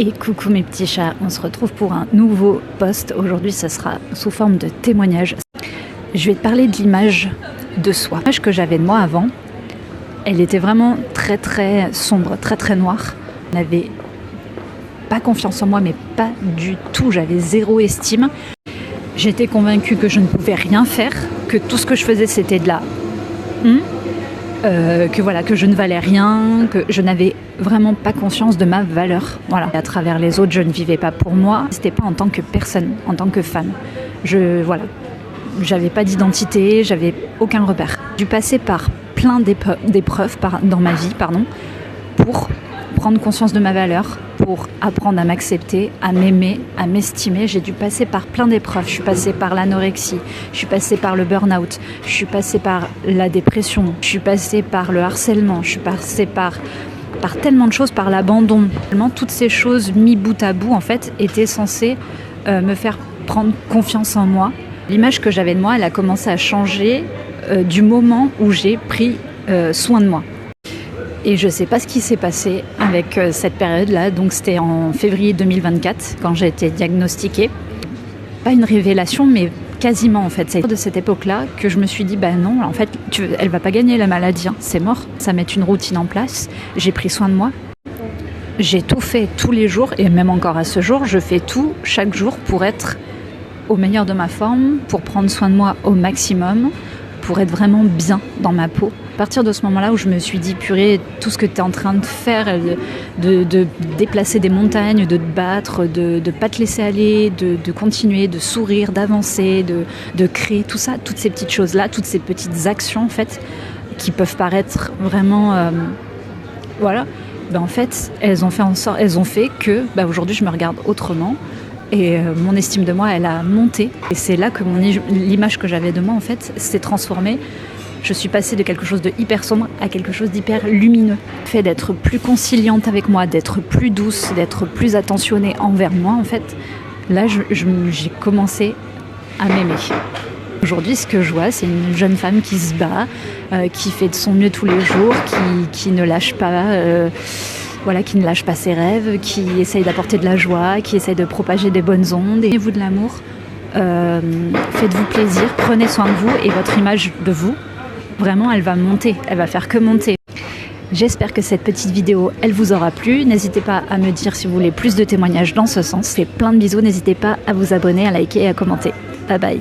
Et coucou mes petits chats, on se retrouve pour un nouveau post. Aujourd'hui, ça sera sous forme de témoignage. Je vais te parler de l'image de soi. L'image que j'avais de moi avant, elle était vraiment très très sombre, très très noire. Je n'avais pas confiance en moi, mais pas du tout. J'avais zéro estime. J'étais convaincue que je ne pouvais rien faire, que tout ce que je faisais c'était de la que je ne valais rien, que je n'avais vraiment pas conscience de ma valeur. Voilà. À travers les autres, je ne vivais pas pour moi. C'était pas en tant que personne, en tant que femme. J'avais pas d'identité, j'avais aucun repère. J'ai dû passer par plein d'épreuves dans ma vie, pour prendre conscience de ma valeur, pour apprendre à m'accepter, à m'aimer, à m'estimer. J'ai dû passer par plein d'épreuves. Je suis passée par l'anorexie, je suis passée par le burn-out, je suis passée par la dépression, je suis passée par le harcèlement, je suis passée par tellement de choses, par l'abandon. Toutes ces choses mis bout à bout, en fait, étaient censées me faire prendre confiance en moi. L'image que j'avais de moi, elle a commencé à changer du moment où j'ai pris soin de moi. Et je ne sais pas ce qui s'est passé avec cette période-là. Donc c'était en février 2024, quand j'ai été diagnostiquée. Pas une révélation, mais quasiment en fait. C'est de cette époque-là que je me suis dit, non, en fait, elle va pas gagner la maladie, hein, c'est mort. Ça met une routine en place. J'ai pris soin de moi. J'ai tout fait tous les jours, et même encore à ce jour, je fais tout chaque jour pour être au meilleur de ma forme, pour prendre soin de moi au maximum, pour être vraiment bien dans ma peau. À partir de ce moment-là où je me suis dit, purée, tout ce que tu es en train de faire, de déplacer des montagnes, de te battre, de ne pas te laisser aller, de continuer, de sourire, d'avancer, de créer, tout ça, toutes ces petites choses-là, toutes ces petites actions en fait, qui peuvent paraître vraiment... en fait, elles ont fait que aujourd'hui je me regarde autrement. Et mon estime de moi, elle a monté. Et c'est là que l'image que j'avais de moi, en fait, s'est transformée. Je suis passée de quelque chose de hyper sombre à quelque chose d'hyper lumineux. Le fait d'être plus conciliante avec moi, d'être plus douce, d'être plus attentionnée envers moi, en fait, là, j'ai commencé à m'aimer. Aujourd'hui, ce que je vois, c'est une jeune femme qui se bat, qui fait de son mieux tous les jours, qui ne lâche pas... qui ne lâche pas ses rêves, qui essaye d'apporter de la joie, qui essaye de propager des bonnes ondes. Et vous de l'amour, faites-vous plaisir, prenez soin de vous et votre image de vous, vraiment, elle va monter, elle va faire que monter. J'espère que cette petite vidéo, elle vous aura plu. N'hésitez pas à me dire si vous voulez plus de témoignages dans ce sens. C'est plein de bisous, n'hésitez pas à vous abonner, à liker et à commenter. Bye bye.